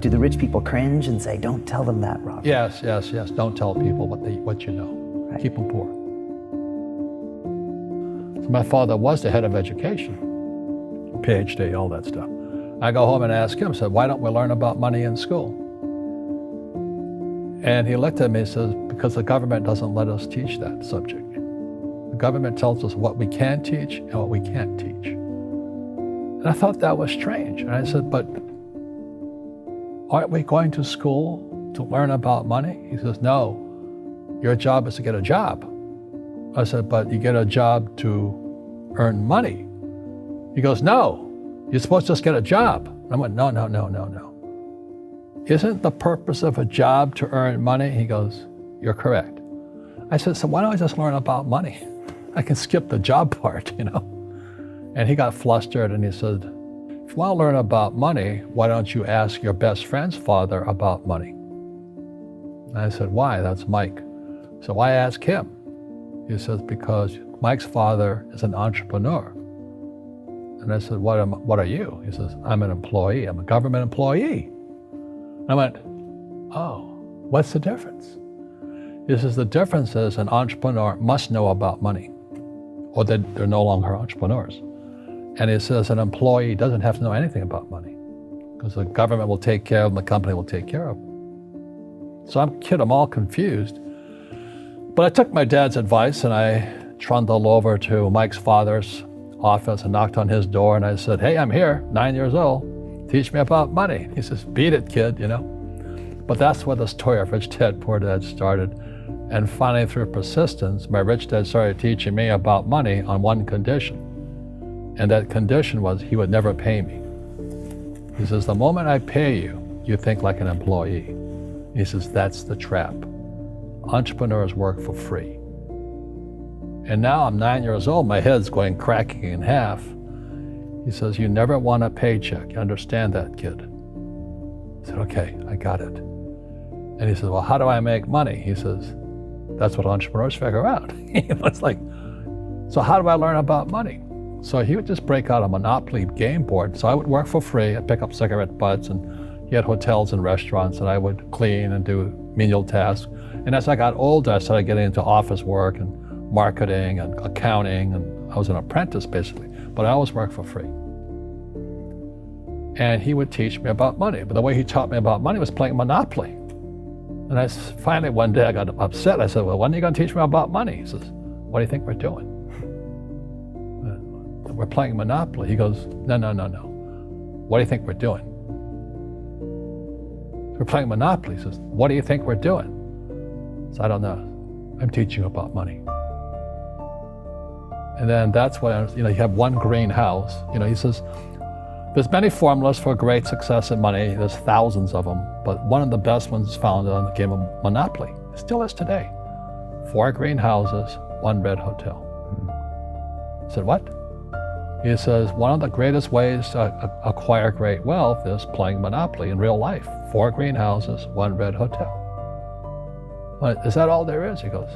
Do the rich people cringe and say, don't tell them that, Rob? Yes. Don't tell people what you know. Right. Keep them poor. So my father was the head of education, PhD, all that stuff. I go home and ask him, said, why don't we learn about money in school? And he looked at me and says, because the government doesn't let us teach that subject. The government tells us what we can teach and what we can't teach. And I thought that was strange. And I said, but aren't we going to school to learn about money? He says, no, your job is to get a job. I said, but you get a job to earn money. He goes, no, you're supposed to just get a job. And I went, no. Isn't the purpose of a job to earn money? He goes, you're correct. I said, so why don't I just learn about money? I can skip the job part, you know? And he got flustered and he said, if you want to learn about money, why don't you ask your best friend's father about money? And I said, why? That's Mike. So why ask him? He says, because Mike's father is an entrepreneur. And I said, what are you? He says, I'm an employee. I'm a government employee. I went, oh, what's the difference? He says, the difference is an entrepreneur must know about money, or they're no longer entrepreneurs. And he says an employee doesn't have to know anything about money, because the government will take care of them, the company will take care of them. So I'm all confused. But I took my dad's advice and I trundled over to Mike's father's office and knocked on his door and I said, hey, I'm here, 9 years old. Teach me about money. He says, beat it, kid, you know. But that's where the story of Rich Dad, Poor Dad started. And finally, through persistence, my rich dad started teaching me about money on one condition. And that condition was he would never pay me. He says, the moment I pay you, you think like an employee. He says, that's the trap. Entrepreneurs work for free. And now I'm 9 years old, my head's going cracking in half. He says, you never want a paycheck. You understand that, kid? I said, okay, I got it. And he says, well, how do I make money? He says, that's what entrepreneurs figure out. It's like, so how do I learn about money? So he would just break out a Monopoly game board. So I would work for free. I'd pick up cigarette butts, and he had hotels and restaurants, and I would clean and do menial tasks. And as I got older, I started getting into office work and marketing and accounting, and I was an apprentice basically, but I always worked for free. And he would teach me about money, but the way he taught me about money was playing Monopoly. And finally one day I got upset. I said, well, when are you going to teach me about money? He says, what do you think we're doing? We're playing Monopoly. He goes, no. What do you think we're doing? We're playing Monopoly. He says, what do you think we're doing? So I don't know. I'm teaching you about money. And then that's when, you have one greenhouse. He says, there's many formulas for great success in money. There's thousands of them, but one of the best ones is found on the game of Monopoly. It still is today. 4 greenhouses, 1 red hotel. I said, what? He says, one of the greatest ways to acquire great wealth is playing Monopoly in real life. 4 greenhouses, 1 red hotel. But is that all there is? He goes,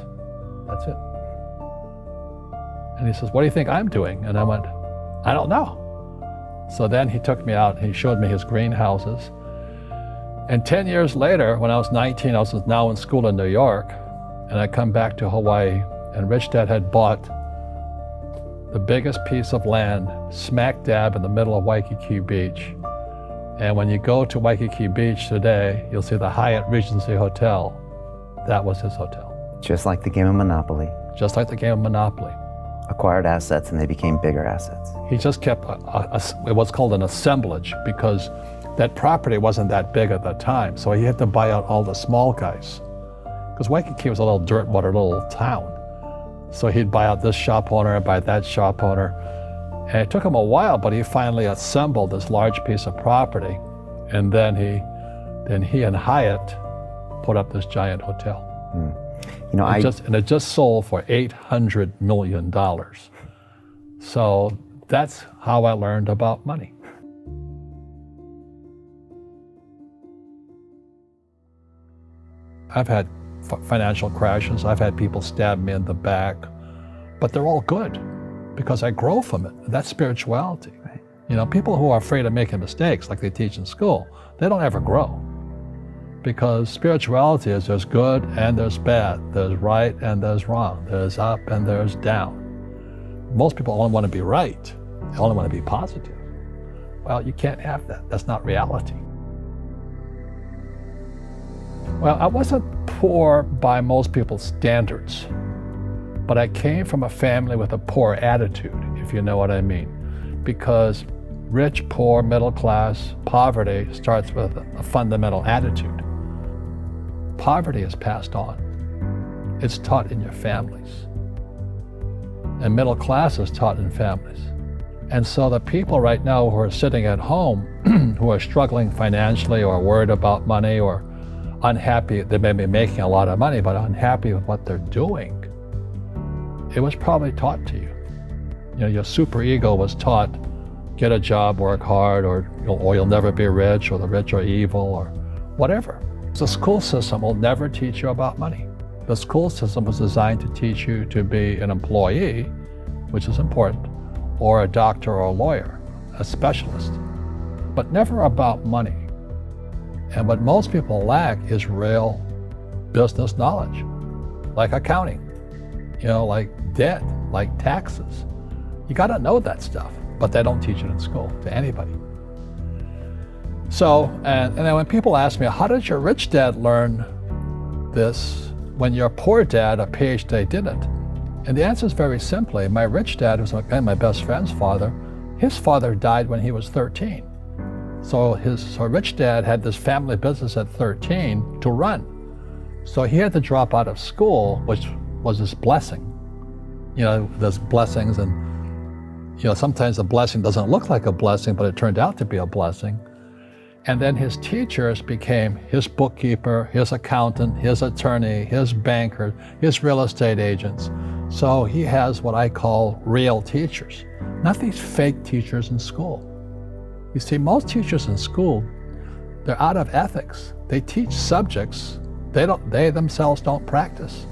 that's it. And he says, what do you think I'm doing? And I went, I don't know. So then he took me out and he showed me his greenhouses. And 10 years later, when I was 19, I was now in school in New York, and I come back to Hawaii, and Rich Dad had bought the biggest piece of land smack dab in the middle of Waikiki Beach. And when you go to Waikiki Beach today, you'll see the Hyatt Regency Hotel. That was his hotel. Just like the game of Monopoly. Just like the game of Monopoly. Acquired assets and they became bigger assets. He just kept what's called an assemblage, because that property wasn't that big at the time. So he had to buy out all the small guys. Because Waikiki was a little dirtwater little town. So he'd buy out this shop owner, buy that shop owner. And it took him a while, but he finally assembled this large piece of property. And then he and Hyatt put up this giant hotel. It just sold for $800 million. So that's how I learned about money. I've had financial crashes. I've had people stab me in the back, but they're all good because I grow from it. That's spirituality. Right. People who are afraid of making mistakes, like they teach in school, they don't ever grow. Because spirituality is there's good and there's bad, there's right and there's wrong, there's up and there's down. Most people only want to be right, they only want to be positive. Well, you can't have that. That's not reality. Well, I wasn't poor by most people's standards, but I came from a family with a poor attitude, if you know what I mean. Because rich, poor, middle class, poverty starts with a fundamental attitude. Poverty is passed on. It's taught in your families. And middle class is taught in families. And so the people right now who are sitting at home, who are struggling financially or worried about money or unhappy, they may be making a lot of money, but unhappy with what they're doing, it was probably taught to you. Your super ego was taught, get a job, work hard, or you'll never be rich, or the rich are evil, or whatever. The school system will never teach you about money. The school system was designed to teach you to be an employee, which is important, or a doctor or a lawyer, a specialist, but never about money. And what most people lack is real business knowledge, like accounting, like debt, like taxes. You got to know that stuff, but they don't teach it in school to anybody. So, and then when people ask me, how did your rich dad learn this when your poor dad, a PhD, didn't? And the answer is very simply, my rich dad, who's my best friend's father, his father died when he was 13. So his rich dad had this family business at 13 to run. So he had to drop out of school, which was his blessing. There's blessings, and sometimes the blessing doesn't look like a blessing, but it turned out to be a blessing. And then his teachers became his bookkeeper, his accountant, his attorney, his banker, his real estate agents. So he has what I call real teachers, not these fake teachers in school. You see, most teachers in school, they're out of ethics. They teach subjects they themselves don't practice.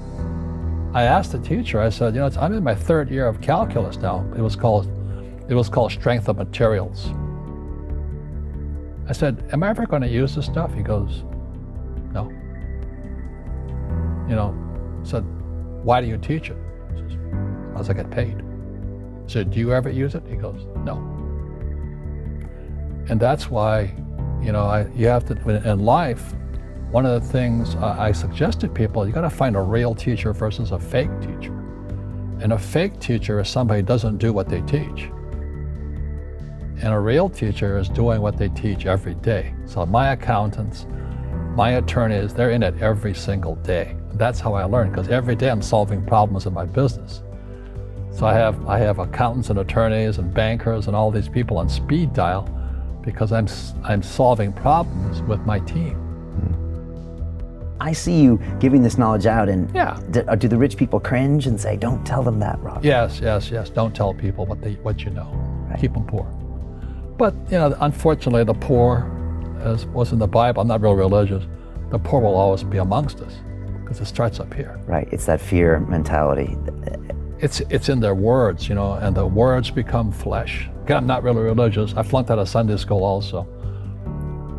I asked the teacher, I said, I'm in my third year of calculus now. It was called strength of materials. I said, am I ever going to use this stuff? He goes, no. I said, why do you teach it? He says, because I get paid. I said, do you ever use it? He goes, no. And that's why, you have to, in life, one of the things I suggest to people, you got to find a real teacher versus a fake teacher. And a fake teacher is somebody who doesn't do what they teach. And a real teacher is doing what they teach every day. So my accountants, my attorneys, they're in it every single day. That's how I learn, because every day I'm solving problems in my business. So I have accountants and attorneys and bankers and all these people on speed dial because I'm solving problems with my team. I see you giving this knowledge out, and Yeah. do the rich people cringe and say, don't tell them that, Rob? Yes. Don't tell people what you know. Right. Keep them poor. But unfortunately, the poor, as was in the Bible, I'm not real religious, the poor will always be amongst us because it starts up here. Right, it's that fear mentality. It's in their words, and the words become flesh. Again, I'm not really religious. I flunked out of Sunday school also.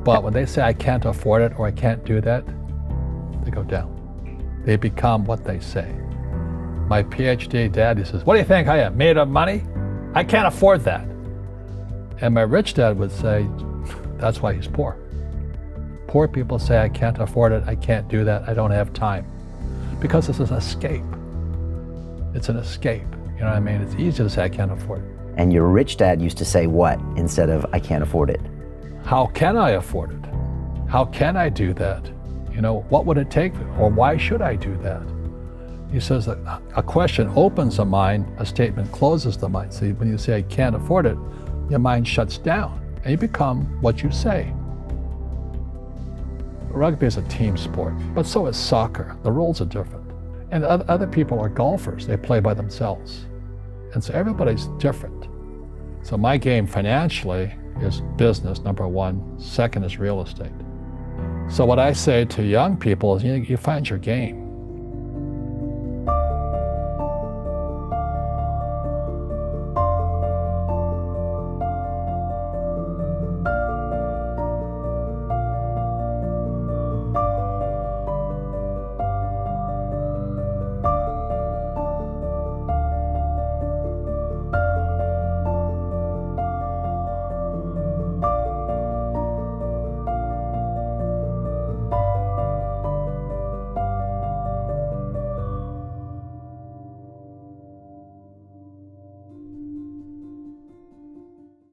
But when they say I can't afford it or I can't do that, they go down. They become what they say. My PhD daddy says, what do you think I am, made of money? I can't afford that. And my rich dad would say, that's why he's poor. Poor people say, I can't afford it, I can't do that, I don't have time. Because it's an escape. It's an escape, you know what I mean? It's easy to say, I can't afford it. And your rich dad used to say what instead of, I can't afford it? How can I afford it? How can I do that? What would it take, or why should I do that? He says that a question opens the mind, a statement closes the mind. See, when you say, I can't afford it, your mind shuts down, and you become what you say. Rugby is a team sport, but so is soccer. The rules are different. And other people are golfers. They play by themselves. And so everybody's different. So my game financially is business, number one. Second is real estate. So what I say to young people is, you find your game.